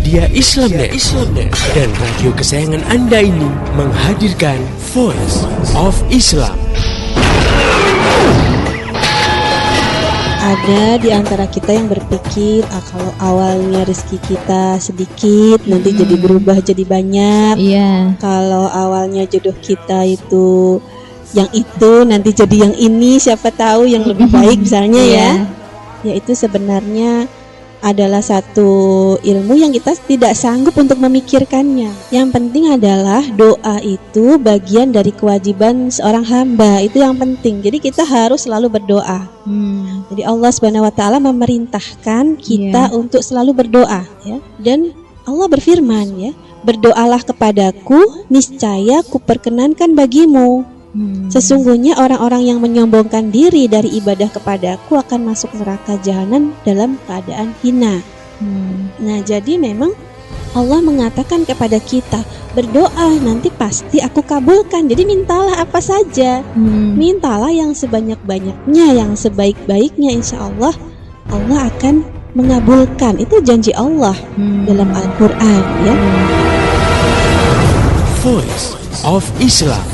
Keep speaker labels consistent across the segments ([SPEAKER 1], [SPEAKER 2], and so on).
[SPEAKER 1] Media Islamnet dan radio kesayangan Anda ini menghadirkan Voice of Islam.
[SPEAKER 2] Ada di antara kita yang berpikir, kalau awalnya rezeki kita sedikit, nanti jadi berubah jadi banyak. Kalau awalnya jodoh kita itu yang itu, nanti jadi yang ini, siapa tahu yang lebih baik misalnya ya. Yaitu sebenarnya adalah satu ilmu yang kita tidak sanggup untuk memikirkannya. Yang penting adalah doa itu bagian dari kewajiban seorang hamba. Itu yang penting. Jadi kita harus selalu berdoa. Jadi Allah Subhanahu wa taala memerintahkan kita untuk selalu berdoa ya. Dan Allah berfirman ya, berdoalah kepadaku, niscaya kuperkenankan bagimu. Sesungguhnya orang-orang yang menyombongkan diri dari ibadah kepadaku akan masuk neraka jahanam dalam keadaan hina. Nah, jadi memang Allah mengatakan kepada kita, berdoa nanti pasti aku kabulkan. Jadi mintalah apa saja, mintalah yang sebanyak-banyaknya, yang sebaik-baiknya, insya Allah Allah akan mengabulkan. Itu janji Allah dalam Al-Quran ya.
[SPEAKER 1] Voice of Islam.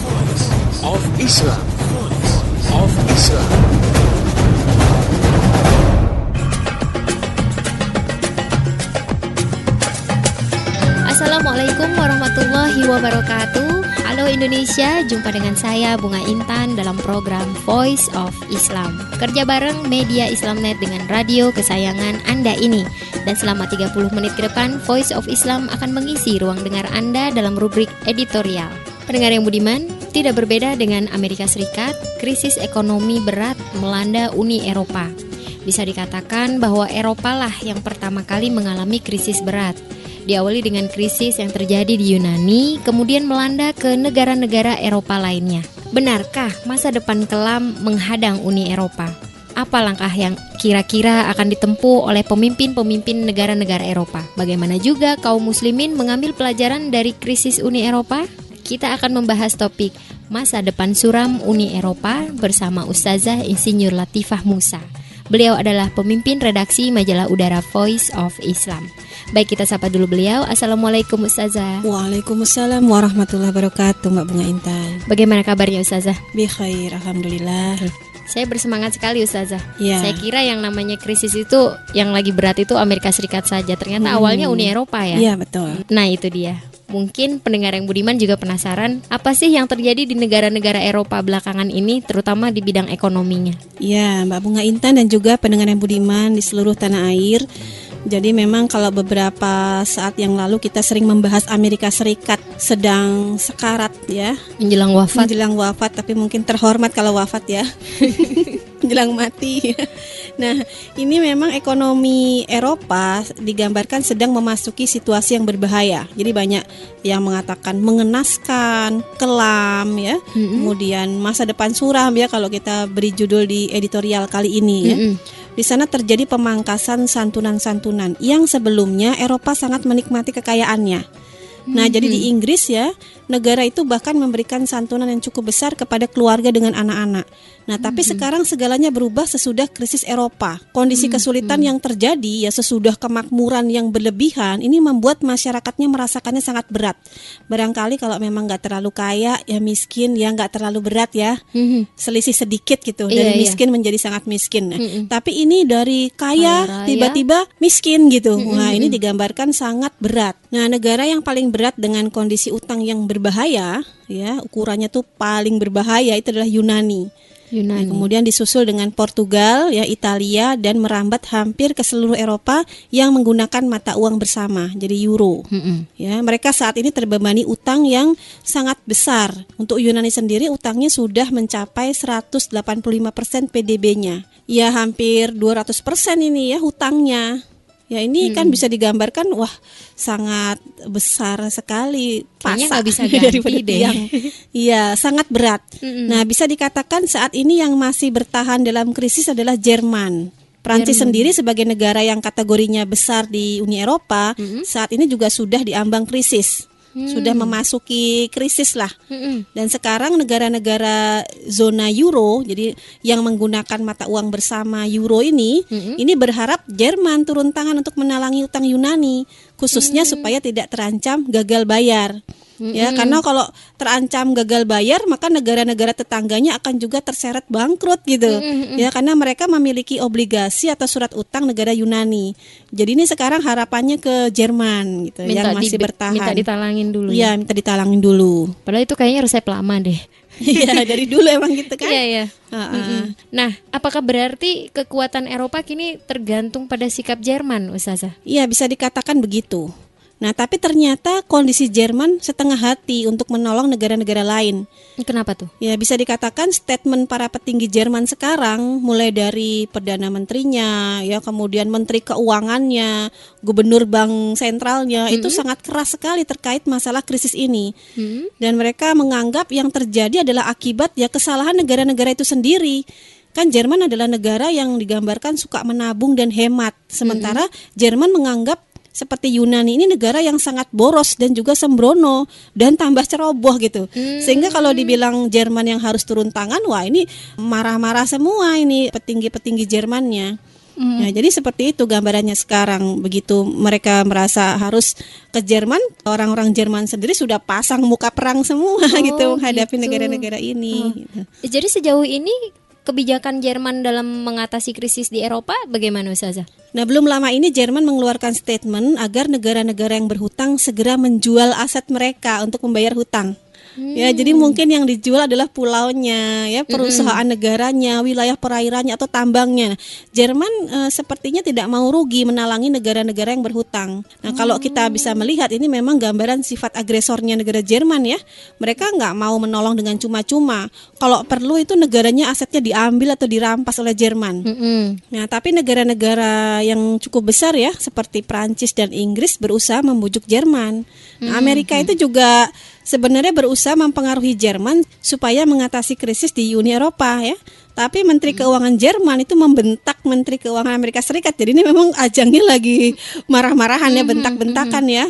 [SPEAKER 3] Assalamualaikum warahmatullahi wabarakatuh. Halo Indonesia, jumpa dengan saya Bunga Intan dalam program Voice of Islam. Kerja bareng Media Islamnet dengan radio kesayangan Anda ini. Dan selama 30 menit ke depan, Voice of Islam akan mengisi ruang dengar Anda dalam rubrik editorial. Pendengar yang budiman, tidak berbeda dengan Amerika Serikat, krisis ekonomi berat melanda Uni Eropa. Bisa dikatakan bahwa Eropa lah yang pertama kali mengalami krisis berat. Diawali dengan krisis yang terjadi di Yunani, kemudian melanda ke negara-negara Eropa lainnya. Benarkah masa depan kelam menghadang Uni Eropa? Apa langkah yang kira-kira akan ditempuh oleh pemimpin-pemimpin negara-negara Eropa? Bagaimana juga kaum muslimin mengambil pelajaran dari krisis Uni Eropa? Kita akan membahas topik masa depan suram Uni Eropa bersama Ustazah Insinyur Latifah Musa. Beliau adalah pemimpin redaksi majalah Udara Voice of Islam. Baik, kita sapa dulu beliau. Assalamualaikum Ustazah.
[SPEAKER 2] Waalaikumsalam warahmatullahi wabarakatuh, Mbak Bunga Intan.
[SPEAKER 3] Bagaimana kabarnya Ustazah?
[SPEAKER 2] Bikhair, alhamdulillah.
[SPEAKER 3] Saya bersemangat sekali Ustazah. Saya
[SPEAKER 2] Ya.
[SPEAKER 3] kira yang namanya krisis itu, yang lagi berat itu Amerika Serikat saja. Ternyata awalnya Uni Eropa ya.
[SPEAKER 2] Iya, betul.
[SPEAKER 3] Nah, itu dia. Mungkin pendengar yang budiman juga penasaran, apa sih yang terjadi di negara-negara Eropa belakangan ini, terutama di bidang ekonominya?
[SPEAKER 2] Ya, Mbak Bunga Intan dan juga pendengar yang budiman di seluruh tanah air. Jadi memang kalau beberapa saat yang lalu kita sering membahas Amerika Serikat sedang sekarat ya,
[SPEAKER 3] Menjelang wafat.
[SPEAKER 2] tapi mungkin terhormat kalau wafat ya. Menjelang mati. Nah, ini memang ekonomi Eropa digambarkan sedang memasuki situasi yang berbahaya. Jadi banyak yang mengatakan mengenaskan, kelam ya. Kemudian masa depan suram ya kalau kita beri judul di editorial kali ini ya. Di sana terjadi pemangkasan santunan-santunan yang sebelumnya Eropa sangat menikmati kekayaannya. Nah, jadi di Inggris ya, negara itu bahkan memberikan santunan yang cukup besar kepada keluarga dengan anak-anak. Nah, tapi sekarang segalanya berubah sesudah krisis Eropa. Kondisi kesulitan yang terjadi ya sesudah kemakmuran yang berlebihan, ini membuat masyarakatnya merasakannya sangat berat. Barangkali kalau memang nggak terlalu kaya, ya miskin, ya nggak terlalu berat ya. Selisih sedikit gitu, dari miskin menjadi sangat miskin. Nah, tapi ini dari kaya tiba-tiba miskin gitu. Nah, ini digambarkan sangat berat. Nah, negara yang paling berat dengan kondisi utang yang berbahaya, ya ukurannya tuh paling berbahaya itu adalah Yunani. Nah, kemudian disusul dengan Portugal, ya Italia, dan merambat hampir ke seluruh Eropa yang menggunakan mata uang bersama, jadi euro. Ya, mereka saat ini terbebani utang yang sangat besar. Untuk Yunani sendiri utangnya sudah mencapai 185% PDB-nya. Ya, hampir 200% ini ya hutangnya. Ya, ini kan bisa digambarkan, wah sangat besar sekali.
[SPEAKER 3] Kayaknya nggak bisa
[SPEAKER 2] daripada
[SPEAKER 3] ganti deh.
[SPEAKER 2] Iya, sangat berat. Nah, bisa dikatakan saat ini yang masih bertahan dalam krisis adalah Jerman. Prancis sendiri sebagai negara yang kategorinya besar di Uni Eropa, saat ini juga sudah diambang krisis. sudah memasuki krisis lah.
[SPEAKER 3] Mm-mm.
[SPEAKER 2] Dan sekarang negara-negara zona euro, jadi yang menggunakan mata uang bersama euro ini berharap Jerman turun tangan untuk menalangi utang Yunani, khususnya supaya tidak terancam gagal bayar. Ya, karena kalau terancam gagal bayar, maka negara-negara tetangganya akan juga terseret bangkrut gitu. Ya, karena mereka memiliki obligasi atau surat utang negara Yunani. Jadi ini sekarang harapannya ke Jerman gitu, yang masih bertahan.
[SPEAKER 3] Minta ditalangin dulu.
[SPEAKER 2] Iya, minta ditalangin dulu.
[SPEAKER 3] Padahal itu kayaknya resep lama deh.
[SPEAKER 2] Iya, dari dulu emang gitu kan.
[SPEAKER 3] Iya, iya.
[SPEAKER 2] Heeh.
[SPEAKER 3] Nah, apakah berarti kekuatan Eropa kini tergantung pada sikap Jerman, Ustazah?
[SPEAKER 2] Iya, bisa dikatakan begitu. Nah, tapi ternyata kondisi Jerman setengah hati untuk menolong negara-negara lain.
[SPEAKER 3] Kenapa tuh?
[SPEAKER 2] Ya, bisa dikatakan statement para petinggi Jerman sekarang, mulai dari Perdana Menterinya, ya kemudian Menteri Keuangannya, Gubernur Bank Sentralnya, itu sangat keras sekali terkait masalah krisis ini. Dan mereka menganggap yang terjadi adalah akibat ya kesalahan negara-negara itu sendiri. Kan Jerman adalah negara yang digambarkan suka menabung dan hemat. Sementara Jerman menganggap seperti Yunani ini negara yang sangat boros dan juga sembrono dan tambah ceroboh gitu. Sehingga kalau dibilang Jerman yang harus turun tangan, wah ini marah-marah semua ini petinggi-petinggi Jermannya. Ya, jadi seperti itu gambarannya sekarang. Begitu mereka merasa harus ke Jerman, orang-orang Jerman sendiri sudah pasang muka perang semua gitu menghadapi negara-negara ini. Gitu.
[SPEAKER 3] Jadi sejauh ini kebijakan Jerman dalam mengatasi krisis di Eropa bagaimana, Ustazah?
[SPEAKER 2] Nah, belum lama ini Jerman mengeluarkan statement agar negara-negara yang berhutang segera menjual aset mereka untuk membayar hutang. Ya, jadi mungkin yang dijual adalah pulaunya, ya, perusahaan negaranya, wilayah perairannya atau tambangnya. Jerman sepertinya tidak mau rugi menalangi negara-negara yang berhutang. Nah, kalau kita bisa melihat ini memang gambaran sifat agresornya negara Jerman ya. Mereka nggak mau menolong dengan cuma-cuma. Kalau perlu itu negaranya asetnya diambil atau dirampas oleh Jerman. Nah, tapi negara-negara yang cukup besar ya, seperti Prancis dan Inggris berusaha membujuk Jerman. Nah, Amerika itu juga sebenarnya berusaha mempengaruhi Jerman supaya mengatasi krisis di Uni Eropa ya. Tapi Menteri Keuangan Jerman itu membentak Menteri Keuangan Amerika Serikat. Jadi ini memang ajangnya lagi marah-marahan ya, bentak-bentakan ya.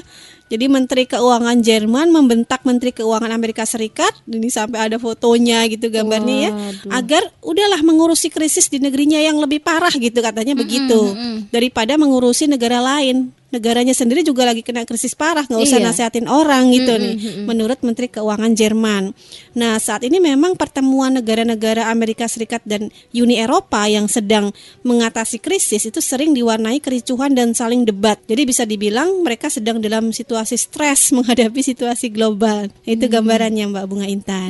[SPEAKER 2] Jadi Menteri Keuangan Jerman membentak Menteri Keuangan Amerika Serikat, ini sampai ada fotonya gitu gambarnya ya, agar udahlah mengurusi krisis di negerinya yang lebih parah gitu katanya begitu, daripada mengurusi negara lain. Negaranya sendiri juga lagi kena krisis parah, nggak usah nasihatin orang gitu nih, menurut Menteri Keuangan Jerman. Nah, saat ini memang pertemuan negara-negara Amerika Serikat dan Uni Eropa yang sedang mengatasi krisis itu sering diwarnai kericuhan dan saling debat. Jadi bisa dibilang mereka sedang dalam situasi stres menghadapi situasi global. Itu gambarannya Mbak Bunga Intan.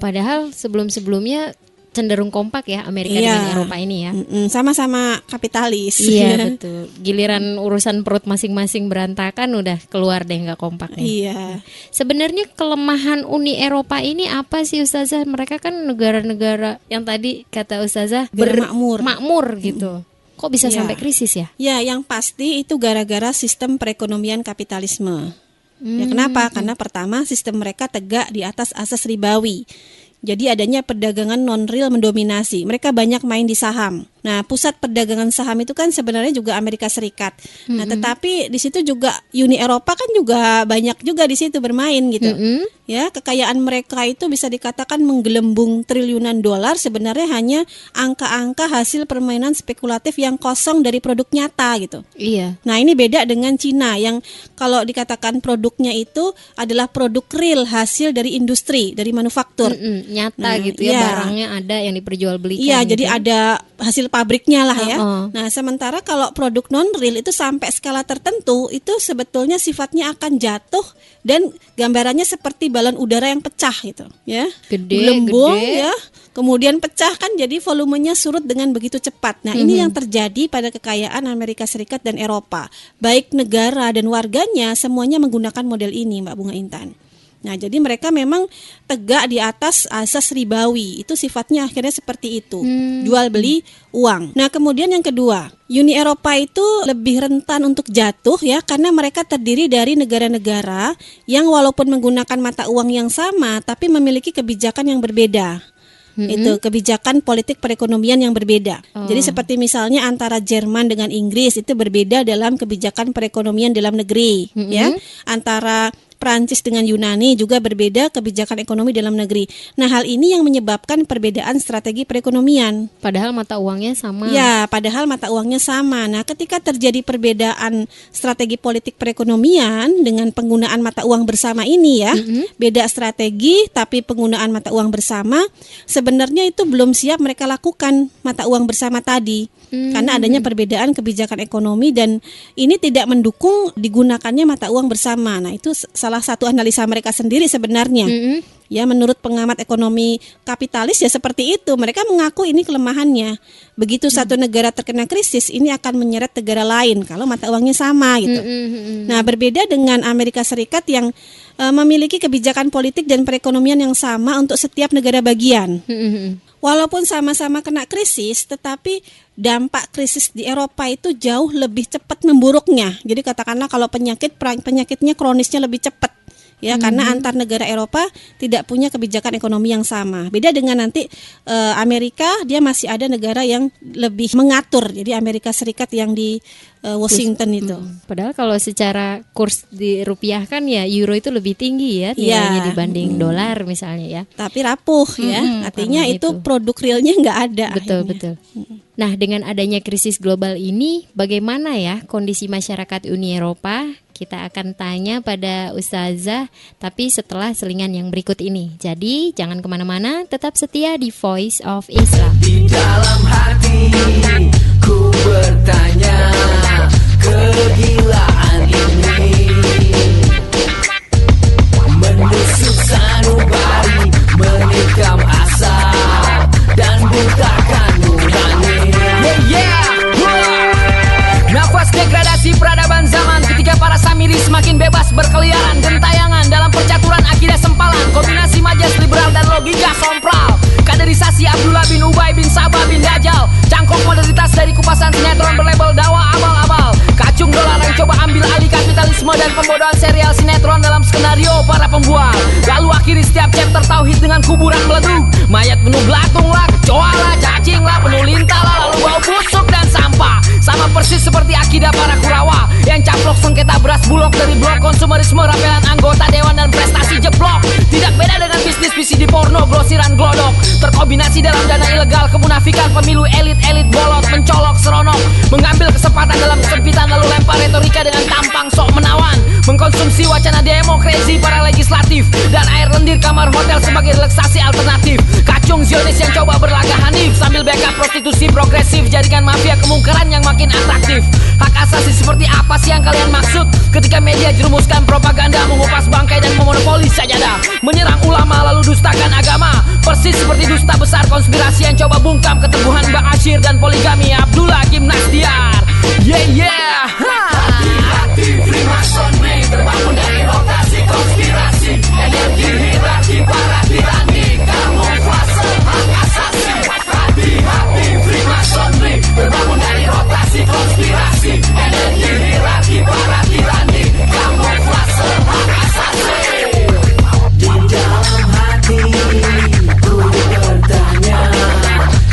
[SPEAKER 3] Padahal sebelum-sebelumnya cenderung kompak ya Amerika dengan Eropa ini ya.
[SPEAKER 2] Sama-sama kapitalis.
[SPEAKER 3] Iya betul. Giliran urusan perut masing-masing berantakan udah keluar deh nggak kompak ya.
[SPEAKER 2] Iya.
[SPEAKER 3] Sebenarnya kelemahan Uni Eropa ini apa sih Ustazah? Mereka kan negara-negara yang tadi kata Ustazah makmur gitu. Kok bisa sampai krisis ya?
[SPEAKER 2] Ya, yang pasti itu gara-gara sistem perekonomian kapitalisme. Ya kenapa? Karena pertama sistem mereka tegak di atas asas ribawi. Jadi adanya perdagangan non-real mendominasi. Mereka banyak main di saham. Nah, pusat perdagangan saham itu kan sebenarnya juga Amerika Serikat. Nah, tetapi di situ juga Uni Eropa kan juga banyak juga di situ bermain gitu. Ya, kekayaan mereka itu bisa dikatakan menggelembung triliunan dolar, sebenarnya hanya angka-angka hasil permainan spekulatif yang kosong dari produk nyata gitu.
[SPEAKER 3] Iya.
[SPEAKER 2] Nah, ini beda dengan Cina yang kalau dikatakan produknya itu adalah produk real, hasil dari industri, dari manufaktur.
[SPEAKER 3] Nyata gitu ya, barangnya ada yang diperjualbelikan.
[SPEAKER 2] Iya,
[SPEAKER 3] gitu.
[SPEAKER 2] jadi ada hasil pabriknya lah ya. Nah, sementara kalau produk non-real itu sampai skala tertentu itu sebetulnya sifatnya akan jatuh dan gambarannya seperti balon udara yang pecah gitu, ya. Gelembung ya. Kemudian pecah kan, jadi volumenya surut dengan begitu cepat. Nah, ini yang terjadi pada kekayaan Amerika Serikat dan Eropa. Baik negara dan warganya semuanya menggunakan model ini, Mbak Bunga Intan. Nah, jadi mereka memang tegak di atas asas ribawi. Itu sifatnya akhirnya seperti itu. Jual beli uang. Nah, kemudian yang kedua, Uni Eropa itu lebih rentan untuk jatuh ya, karena mereka terdiri dari negara-negara yang walaupun menggunakan mata uang yang sama tapi memiliki kebijakan yang berbeda. Itu kebijakan politik perekonomian yang berbeda. Jadi seperti misalnya antara Jerman dengan Inggris itu berbeda dalam kebijakan perekonomian dalam negeri, ya. Antara Prancis dengan Yunani juga berbeda kebijakan ekonomi dalam negeri. Nah, hal ini yang menyebabkan perbedaan strategi perekonomian.
[SPEAKER 3] Padahal mata uangnya sama.
[SPEAKER 2] Ya, padahal mata uangnya sama. Nah, ketika terjadi perbedaan strategi politik perekonomian dengan penggunaan mata uang bersama ini ya, beda strategi tapi penggunaan mata uang bersama, sebenarnya itu belum siap mereka lakukan mata uang bersama tadi. Karena adanya perbedaan kebijakan ekonomi dan ini tidak mendukung digunakannya mata uang bersama. Nah, itu salah satu analisa mereka sendiri sebenarnya. Ya, menurut pengamat ekonomi kapitalis ya seperti itu. Mereka mengaku ini kelemahannya. Begitu satu negara terkena krisis, ini akan menyeret negara lain kalau mata uangnya sama gitu. Nah, berbeda dengan Amerika Serikat yang memiliki kebijakan politik dan perekonomian yang sama untuk setiap negara bagian. Walaupun sama-sama kena krisis, tetapi dampak krisis di Eropa itu jauh lebih cepat memburuknya. Jadi katakanlah kalau penyakitnya kronisnya lebih cepat. Ya, karena antar negara Eropa tidak punya kebijakan ekonomi yang sama. Beda dengan nanti Amerika, dia masih ada negara yang lebih mengatur. Jadi Amerika Serikat yang di Washington itu.
[SPEAKER 3] Padahal kalau secara kurs dirupiahkan ya euro itu lebih tinggi ya nilainya dibanding dolar misalnya ya.
[SPEAKER 2] Tapi rapuh ya. Artinya itu produk realnya nggak ada.
[SPEAKER 3] Betul. Nah, dengan adanya krisis global ini, bagaimana ya kondisi masyarakat Uni Eropa? Kita akan tanya pada Ustazah, tapi setelah selingan yang berikut ini. Jadi, jangan kemana-mana, tetap setia di Voice of Islam.
[SPEAKER 4] Di dalam hati, ku bertanya, kegilaan ini menusuk sanubari, menikam asa dan butakan nurani. Nafas degradasi peradaban zaman ketika para samiri semakin bebas berkeliaran, gentayangan dalam percaturan akidah sempalan, kombinasi majas liberal dan logika sompral, kaderisasi Abdullah bin Ubay bin Sabah bin Dajjal, cangkok modernitas dari kupasan sinetron berlabel dakwah abal-abal, kacung dolar yang coba ambil alih kapitalisme dan pembodohan serial sinetron dalam skenario para pembual. Lalu akhiri setiap chapter tauhid dengan kuburan meleduk, mayat penuh belatung lah, kecoa lah, cacing lah, penuh lintah lah, lalu bau busuk dan sampah. Sama persis seperti akidah para Kurawa yang caplok sengketa beras bulog dari blok konsumerisme, rapelan anggota dewan dan prestasi jeblok. Tidak beda dengan bisnis VCD porno, grosiran glodok, terkombinasi dalam dana ilegal, kemunafikan pemilu, elit-elit bolot, mencolok seronok, mengambil kesempatan dalam kesempitan lalu lempar retorika dengan tampang sok menawan, mengkonsumsi wacana demokrasi para legislatif dan air lendir kamar hotel sebagai relaksasi alternatif. Kacung Zionis yang coba berlagak hanif sambil backup prostitusi progresif, jadikan mafia kemungkaran yang makin atraktif. Hak asasi seperti apa sih yang kalian maksud ketika media jerumuskan propaganda, mengupas bangkai dan memonopoli sajadah, menyerang ulama lalu dustakan agama, persis seperti dusta besar konspirasi yang coba bungkam keteguhan Bang Asyir dan poligami Abdullah Gimnastiar. Hati-hati Freemasonry terbangun dari rotasi konspirasi, energi hierarki para tirani, kamuflase hak asasi. Hati-hati Freemasonry terbangun dari rotasi konspirasi, energi hierarki para tirani, kamuflase hak asasi. Di dalam hati ku bertanya,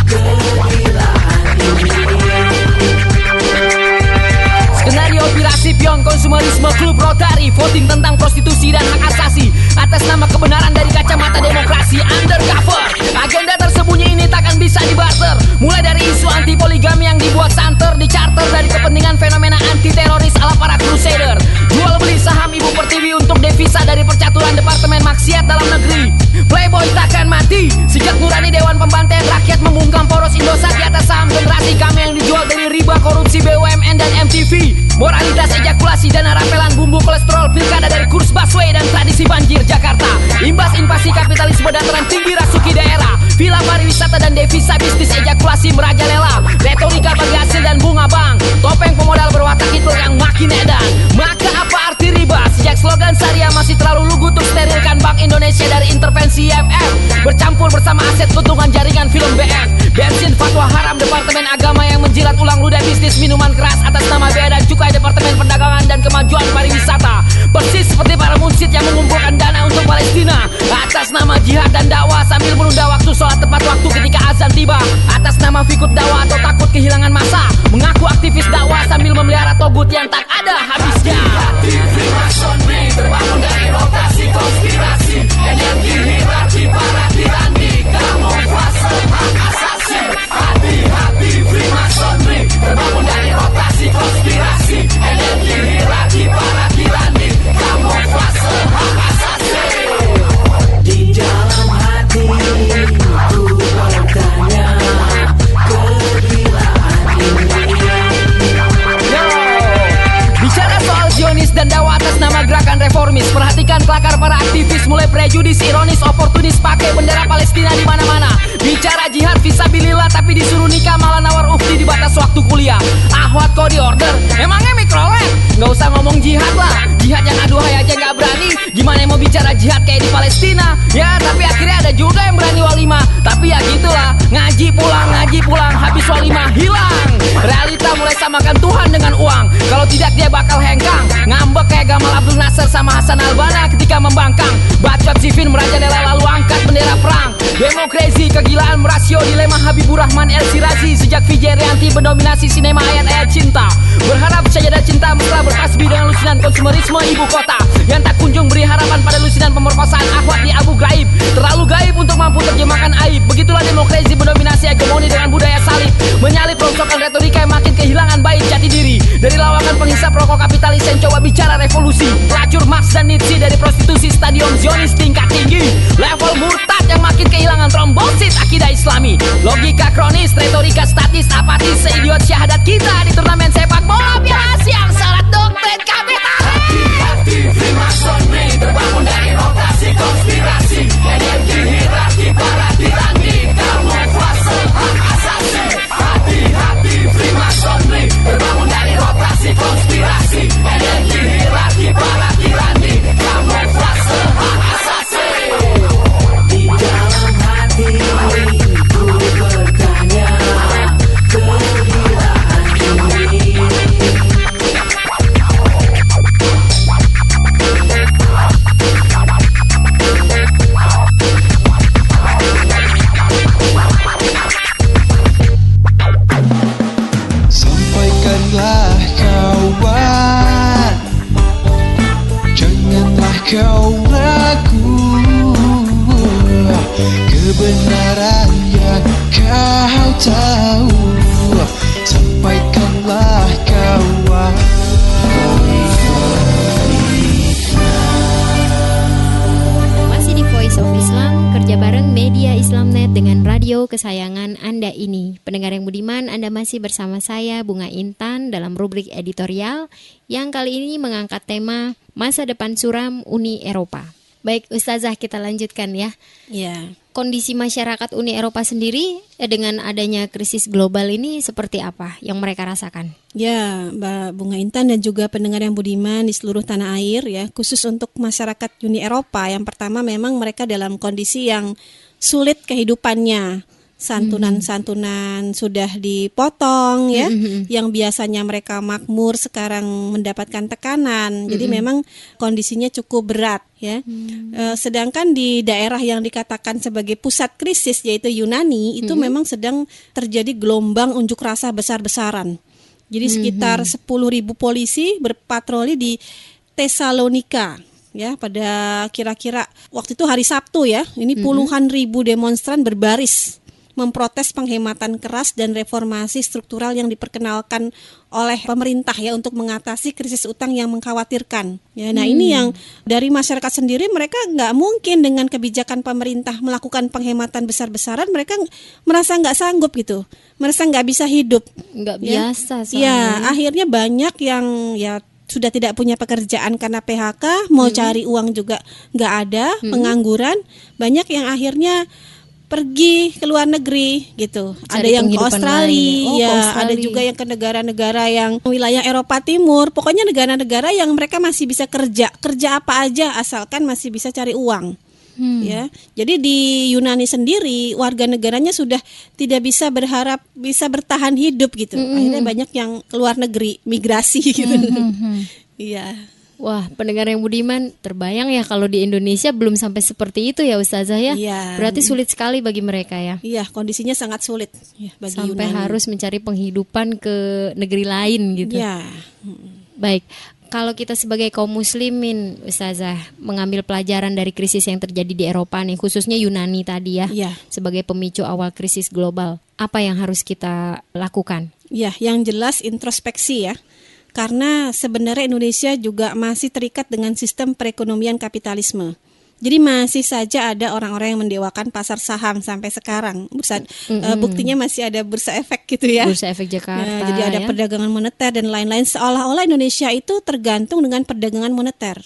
[SPEAKER 4] kegilaan ini. Skenario operasi pion konsumerisme klub Rotary, voting tentang prostitusi dan hak asasi atas nama kebenaran dari kacamata demokrasi undercover. Agenda tersembunyi ini takkan bisa dibarter, mulai dari isu anti poligami yang dibuat santer, dicarter dari kepentingan fenomena anti teroris ala para crusader, jual beli saham Ibu Pertiwi untuk devisa dari percaturan departemen maksiat dalam negeri. Playboy takkan mati, sejak nurani Dewan Pembantaian Rakyat membungkam poros Indosat di atas saham generasi kami yang dijual dari riba korupsi BUMN dan MTV. Moralitas ejakulasi dan rapelan bumbu kolesterol pilkada dari kurs busway dan tradisi banjir Jakarta. Imbas invasi kapitalisme dataran tinggi rasuki daerah, villa pariwisata dan devisa bisnis ejakulasi merajalela, retorika bagi hasil dan bunga bank, topeng pemodal berwatak Hitler yang makin edan. Maka apa arti riba sejak slogan syariah masih terlalu lugu untuk sterilkan Bank Indonesia dari intervensi IMF, bercampur bersama aset keuntungan jaringan film BF, bensin fatwa haram Departemen Agama yang menjilat ulang ludah bisnis minuman keras atas nama bea dan cukai Departemen Perdagangan dan Kemajuan Pariwisata, persis seperti para munsid yang mengumpulkan dana untuk Palestina atas nama jihad dan dakwah sambil menunda waktu sholat tepat waktu ketika azan tiba, atas nama fikut dakwah atau takut kehilangan masa, mengaku aktivis dakwah sambil memelihara togut yang tak ada habisnya. Hati Freemasonry terbangun dari menghembuskan dakwah atas nama gerakan reformis. Perhatikan kelakar para aktivis, mulai prejudis, ironis, oportunis, pakai bendera Palestina di mana-mana. Bicara jihad fisabilillah tapi disuruh nikah, malah nawar ukti di batas waktu kuliah. Ahwat kau di order, emangnya mikrolet? Nggak usah ngomong jihad lah, jihad yang aduhai aja nggak berani. Gimana mau bicara jihad kayak di Palestina? Ya tapi akhirnya ada juga yang berani walimah. Tapi ya gitulah, ngaji pulang, habis walimah hilang. Realita mulai samakan Tuhan dengan uang. Kalau tidak dia bakal hengkang, ngambek kayak Gamal Abdul Nasser sama Hasan Albana ketika membangkang. Bacot Sifin merajalela lalu angkat bendera perang. Demokrasi, kegilaan merasio, dilema Habibur Rahman El Sirazi. Sejak Vijay Rianti mendominasi sinema ayat-ayat cinta. Berharap sajadah cinta mesra bertasbih dengan lusinan konsumerisme ibu kota yang tak kunjung beri harapan pada lusinan pemerkosaan akhwat di Abu Ghraib. Terlalu gaib untuk mampu terjemahkan aib. Begitulah demokrasi mendominasi hegemoni dengan budaya salib, menyalip rongsokan retorika yang makin kehilangan bait jati diri. Dari lawakan penghisap rokok kapitalis yang coba bicara revolusi, pelacur Marx dan Nietzsche dari prostitusi stadion Zionis tingkat tinggi. Level murtad yang makin kehilangan trombosit akidah Islami. Logika kronis, retorika statis, apatis, seidiot syahadat kita di turnamen sepak bola Piala Asia yang syarat doktrin kapitalis. Hati-hati Freemasonry terbangun dari rotasi konspirasi, energi hierarki para tirani, kamuflase hak asasi. Hati-hati Freemasonry terbangun dari rotasi konspirasi, energi hierarki para tirani, kamuflase hak asasi. Di dalam hati ku bertanya, kegilaan ini.
[SPEAKER 5] Sampaikanlah kawan, janganlah kau ragu, kebenaran yang kau tahu. Sampaikanlah kawan.
[SPEAKER 3] Masih di Voice of Islam, kerja bareng Media Islamnet dengan radio kesayangan Anda ini. Pendengar yang budiman, Anda masih bersama saya Bunga Intan dalam rubrik editorial yang kali ini mengangkat tema Masa Depan Suram Uni Eropa. Baik Ustazah, kita lanjutkan ya.
[SPEAKER 2] Ya.
[SPEAKER 3] Kondisi masyarakat Uni Eropa sendiri dengan adanya krisis global ini seperti apa yang mereka rasakan?
[SPEAKER 2] Ya, Mbak Bunga Intan dan juga pendengar yang budiman di seluruh tanah air ya, khusus untuk masyarakat Uni Eropa. Yang pertama memang mereka dalam kondisi yang sulit kehidupannya. Santunan-santunan sudah dipotong ya, yang biasanya mereka makmur sekarang mendapatkan tekanan. Jadi memang kondisinya cukup berat ya. Sedangkan di daerah yang dikatakan sebagai pusat krisis yaitu Yunani itu memang sedang terjadi gelombang unjuk rasa besar-besaran. Jadi sekitar 10.000 polisi berpatroli di Tesalonika. Ya, pada kira-kira waktu itu hari Sabtu ya, ini puluhan ribu demonstran berbaris memprotes penghematan keras dan reformasi struktural yang diperkenalkan oleh pemerintah ya untuk mengatasi krisis utang yang mengkhawatirkan. Ya, nah ini yang dari masyarakat sendiri mereka nggak mungkin dengan kebijakan pemerintah melakukan penghematan besar-besaran, mereka merasa nggak sanggup gitu, merasa nggak bisa hidup.
[SPEAKER 3] Nggak
[SPEAKER 2] Ya.
[SPEAKER 3] biasa soalnya.
[SPEAKER 2] Ya, akhirnya banyak yang ya sudah tidak punya pekerjaan karena PHK, mau cari uang juga nggak ada, pengangguran, banyak yang akhirnya pergi ke luar negeri gitu.
[SPEAKER 3] Cari
[SPEAKER 2] Ada yang ke
[SPEAKER 3] penghidupan
[SPEAKER 2] Australia,
[SPEAKER 3] lain. Oh,
[SPEAKER 2] ya,
[SPEAKER 3] ke Australia.
[SPEAKER 2] ada juga yang ke negara-negara yang wilayah Eropa Timur. Pokoknya negara-negara yang mereka masih bisa kerja apa aja asalkan masih bisa cari uang. Ya, jadi di Yunani sendiri warga negaranya sudah tidak bisa berharap bisa bertahan hidup gitu. Akhirnya banyak yang keluar negeri, migrasi gitu. Iya.
[SPEAKER 3] Wah, pendengar yang budiman, terbayang ya kalau di Indonesia belum sampai seperti itu ya Ustazah ya.
[SPEAKER 2] Iya.
[SPEAKER 3] Berarti sulit sekali bagi mereka ya.
[SPEAKER 2] Iya, kondisinya sangat sulit ya, bagi
[SPEAKER 3] Sampai
[SPEAKER 2] Yunani.
[SPEAKER 3] harus mencari penghidupan ke negeri lain gitu.
[SPEAKER 2] Ya.
[SPEAKER 3] Baik, kalau kita sebagai kaum muslimin Ustazah mengambil pelajaran dari krisis yang terjadi di Eropa nih, khususnya Yunani tadi ya,
[SPEAKER 2] Iya.
[SPEAKER 3] sebagai pemicu awal krisis global, apa yang harus kita lakukan?
[SPEAKER 2] Ya, yang jelas introspeksi ya. Karena sebenarnya Indonesia juga masih terikat dengan sistem perekonomian kapitalisme. Jadi masih saja ada orang-orang yang mendewakan pasar saham sampai sekarang. Buktinya masih ada bursa efek gitu ya.
[SPEAKER 3] Bursa Efek Jakarta.
[SPEAKER 2] Nah, jadi ada
[SPEAKER 3] ya.
[SPEAKER 2] perdagangan moneter dan lain-lain. Seolah-olah Indonesia itu tergantung dengan perdagangan moneter.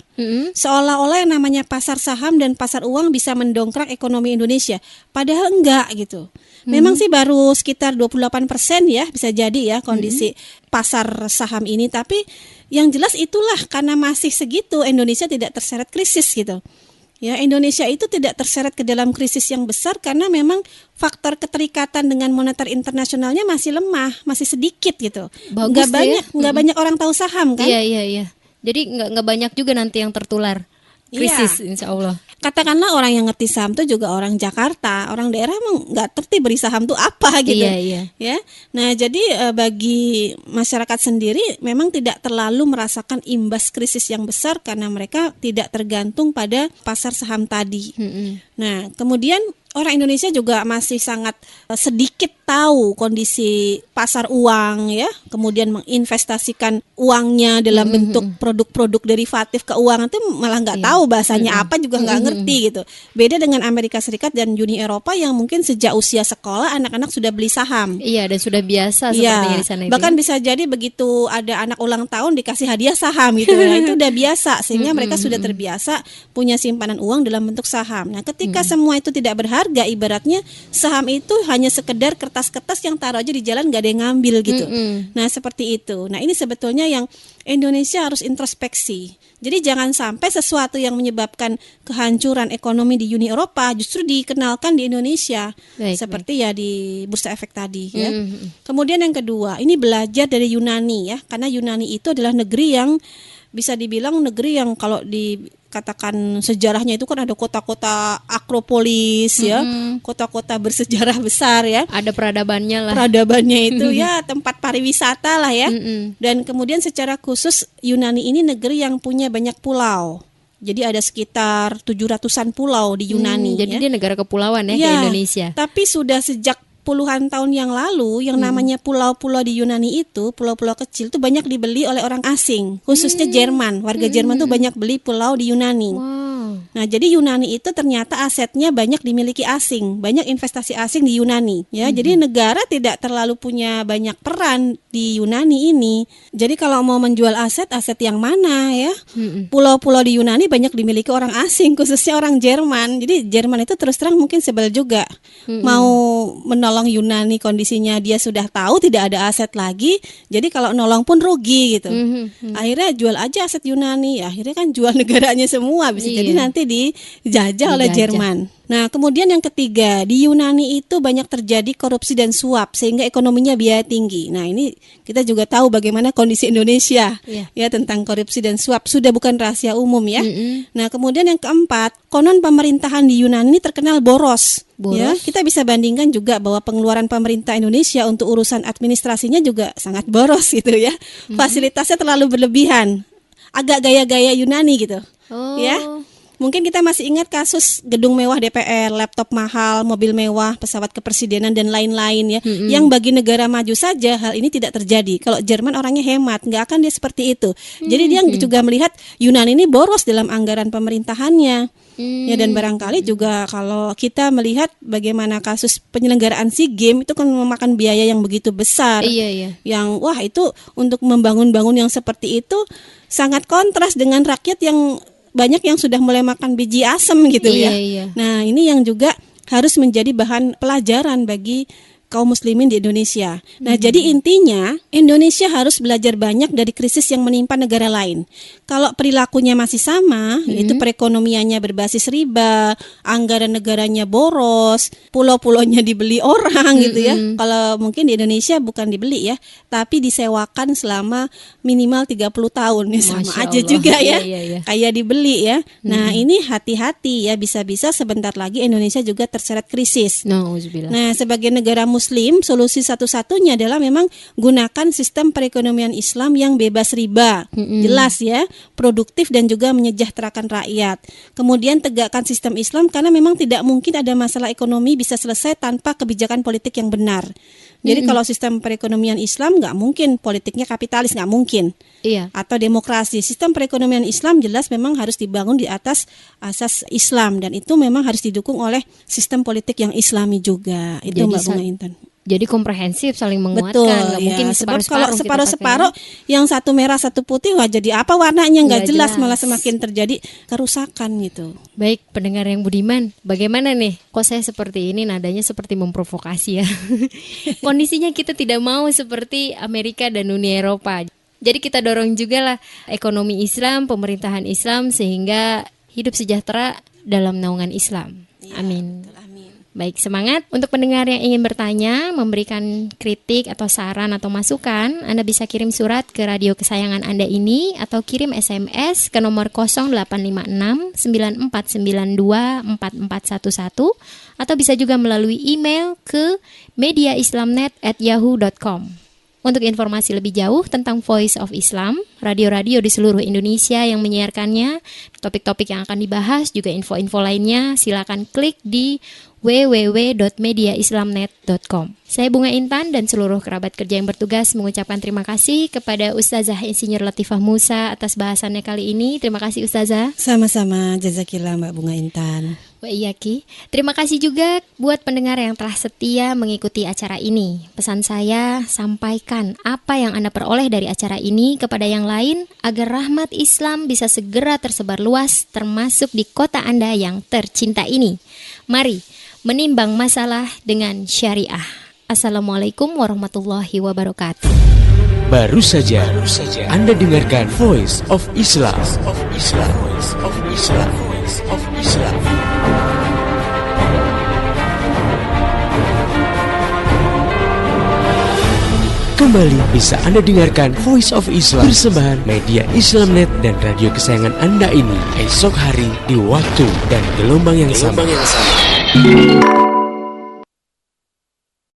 [SPEAKER 2] Seolah-olah yang namanya pasar saham dan pasar uang bisa mendongkrak ekonomi Indonesia. Padahal enggak gitu. Memang sih baru sekitar 28% ya bisa jadi ya kondisi pasar saham ini. Tapi yang jelas itulah karena masih segitu Indonesia tidak terseret krisis gitu. Ya, Indonesia itu tidak terseret ke dalam krisis yang besar karena memang faktor keterikatan dengan moneter internasionalnya masih lemah, masih sedikit gitu.
[SPEAKER 3] Bagus
[SPEAKER 2] Nggak banyak orang tahu saham kan?
[SPEAKER 3] Iya. Jadi nggak banyak juga nanti yang tertular krisis, insya Allah.
[SPEAKER 2] Katakanlah orang yang ngerti saham tuh juga orang Jakarta, orang daerah emang nggak ngerti beri saham tuh apa gitu.
[SPEAKER 3] Iya.
[SPEAKER 2] Ya, nah jadi bagi masyarakat sendiri memang tidak terlalu merasakan imbas krisis yang besar karena mereka tidak tergantung pada pasar saham tadi. Nah, kemudian orang Indonesia juga masih sangat sedikit tahu kondisi pasar uang ya, kemudian menginvestasikan uangnya dalam bentuk produk-produk derivatif keuangan itu malah nggak tahu bahasanya apa juga nggak ngerti gitu. Beda dengan Amerika Serikat dan Uni Eropa yang mungkin sejak usia sekolah anak-anak sudah beli saham.
[SPEAKER 3] Iya, dan sudah biasa sepertinya di sana itu.
[SPEAKER 2] Bahkan bisa jadi begitu ada anak ulang tahun dikasih hadiah saham gitu. Nah, itu udah biasa sehingga mereka sudah terbiasa punya simpanan uang dalam bentuk saham. Nah, ketika semua itu tidak berharga, ibaratnya saham itu hanya sekedar kertas-kertas yang taruh aja di jalan gak ada yang ngambil gitu. Nah, seperti itu. Nah, ini sebetulnya yang Indonesia harus introspeksi. Jadi jangan sampai sesuatu yang menyebabkan kehancuran ekonomi di Uni Eropa justru dikenalkan di Indonesia. Seperti ya di bursa efek tadi ya. Kemudian yang kedua, ini belajar dari Yunani ya, karena Yunani itu adalah negeri yang bisa dibilang negeri yang kalau dikatakan sejarahnya itu kan ada kota-kota Akropolis ya, kota-kota bersejarah besar ya.
[SPEAKER 3] Ada peradabannya lah.
[SPEAKER 2] Peradabannya itu ya tempat pariwisata lah ya. Dan kemudian secara khusus Yunani ini negeri yang punya banyak pulau. Jadi ada sekitar 700-an pulau di Yunani.
[SPEAKER 3] Jadi
[SPEAKER 2] ya.
[SPEAKER 3] dia negara kepulauan ya,
[SPEAKER 2] Ya,
[SPEAKER 3] kayak Indonesia.
[SPEAKER 2] tapi sudah sejak puluhan tahun yang lalu yang namanya pulau-pulau di Yunani itu, pulau-pulau kecil itu banyak dibeli oleh orang asing, khususnya Jerman. Warga Jerman tuh banyak beli pulau di Yunani. Nah, jadi Yunani itu ternyata asetnya banyak dimiliki asing, banyak investasi asing di Yunani. Ya, jadi negara tidak terlalu punya banyak peran di Yunani ini. Jadi kalau mau menjual aset yang mana ya? Pulau-pulau di Yunani banyak dimiliki orang asing, khususnya orang Jerman. Jadi Jerman itu terus terang mungkin sebel juga mau menolong Yunani, kondisinya dia sudah tahu tidak ada aset lagi. Jadi kalau nolong pun rugi gitu. Akhirnya jual aja aset Yunani. Akhirnya kan jual negaranya semua. Bisa jadi nanti dijajah oleh Jerman. Nah, kemudian yang ketiga, di Yunani itu banyak terjadi korupsi dan suap sehingga ekonominya biaya tinggi. Nah, ini kita juga tahu bagaimana kondisi Indonesia ya tentang korupsi dan suap, sudah bukan rahasia umum ya. Nah, kemudian yang keempat, konon pemerintahan di Yunani ini terkenal boros. Ya, kita bisa bandingkan juga bahwa pengeluaran pemerintah Indonesia untuk urusan administrasinya juga sangat boros gitu ya. Fasilitasnya terlalu berlebihan. Agak gaya-gaya Yunani gitu. Ya. Mungkin kita masih ingat kasus gedung mewah DPR, laptop mahal, mobil mewah, pesawat kepresidenan dan lain-lain ya. Yang bagi negara maju saja hal ini tidak terjadi. Kalau Jerman orangnya hemat, nggak akan dia seperti itu. Jadi dia juga melihat Yunani ini boros dalam anggaran pemerintahannya. Ya, dan barangkali juga kalau kita melihat bagaimana kasus penyelenggaraan SEA Games itu kan memakan biaya yang begitu besar. Yang wah itu untuk membangun-bangun yang seperti itu sangat kontras dengan rakyat yang banyak yang sudah mulai makan biji asem gitu ya. Nah, ini yang juga harus menjadi bahan pelajaran bagi kaum muslimin di Indonesia. Nah, jadi intinya Indonesia harus belajar banyak dari krisis yang menimpa negara lain. Kalau perilakunya masih sama, yaitu perekonomiannya berbasis riba, anggaran negaranya boros, pulau-pulaunya dibeli orang gitu ya. Kalau mungkin di Indonesia bukan dibeli ya, tapi disewakan selama minimal 30 tahun ya, sama
[SPEAKER 3] Masya
[SPEAKER 2] aja
[SPEAKER 3] Allah.
[SPEAKER 2] juga ya.
[SPEAKER 3] Kayak
[SPEAKER 2] dibeli ya. Nah, ini hati-hati ya, bisa-bisa sebentar lagi Indonesia juga terseret krisis. Nah, sebagai negara Muslim, solusi satu-satunya adalah memang gunakan sistem perekonomian Islam yang bebas riba, jelas ya, produktif dan juga menyejahterakan rakyat. Kemudian tegakkan sistem Islam karena memang tidak mungkin ada masalah ekonomi bisa selesai tanpa kebijakan politik yang benar. Jadi kalau sistem perekonomian Islam nggak mungkin politiknya kapitalis, nggak mungkin.
[SPEAKER 3] Iya.
[SPEAKER 2] Atau demokrasi. Sistem perekonomian Islam jelas memang harus dibangun di atas asas Islam dan itu memang harus didukung oleh sistem politik yang Islami juga. Itu
[SPEAKER 3] Jadi
[SPEAKER 2] Mbak Bunga Intan.
[SPEAKER 3] Jadi komprehensif, saling menguatkan.
[SPEAKER 2] Betul,
[SPEAKER 3] Nggak mungkin
[SPEAKER 2] ya. Sebab kalau
[SPEAKER 3] separuh-separuh
[SPEAKER 2] separuh-separuh yang satu merah satu putih, wah jadi apa warnanya nggak
[SPEAKER 3] Nggak
[SPEAKER 2] jelas,
[SPEAKER 3] jelas.
[SPEAKER 2] malah semakin terjadi kerusakan gitu.
[SPEAKER 3] Baik, pendengar yang budiman, bagaimana nih? Kok saya seperti ini, nadanya seperti memprovokasi ya. Kondisinya kita tidak mau seperti Amerika dan Uni Eropa. Jadi kita dorong juga lah ekonomi Islam, pemerintahan Islam sehingga hidup sejahtera dalam naungan Islam. Amin. Baik, semangat. Untuk pendengar yang ingin bertanya, memberikan kritik atau saran atau masukan, Anda bisa kirim surat ke radio kesayangan Anda ini atau kirim SMS ke nomor 0856 9492 4411 atau bisa juga melalui email ke mediaislamnet@yahoo.com. Untuk informasi lebih jauh tentang Voice of Islam, radio-radio di seluruh Indonesia yang menyiarkannya, topik-topik yang akan dibahas, juga info-info lainnya, silakan klik di www.mediaislamnet.com. Saya Bunga Intan dan seluruh kerabat kerja yang bertugas mengucapkan terima kasih kepada Ustazah Insinyur Latifah Musa atas bahasannya kali ini. Terima kasih Ustazah.
[SPEAKER 2] Sama-sama, jazakillah Mbak Bunga Intan.
[SPEAKER 3] Wa iyaki. Terima kasih juga buat pendengar yang telah setia mengikuti acara ini. Pesan saya, sampaikan apa yang Anda peroleh dari acara ini kepada yang lain agar rahmat Islam bisa segera tersebar luas termasuk di kota Anda yang tercinta ini. Mari menimbang masalah dengan syariah. Assalamualaikum warahmatullahi wabarakatuh.
[SPEAKER 1] Baru saja Anda dengarkan Voice of Islam. Voice of Islam. Kembali bisa Anda dengarkan Voice of Islam persembahan media Islamnet dan radio kesayangan Anda ini esok hari di waktu dan gelombang yang sama.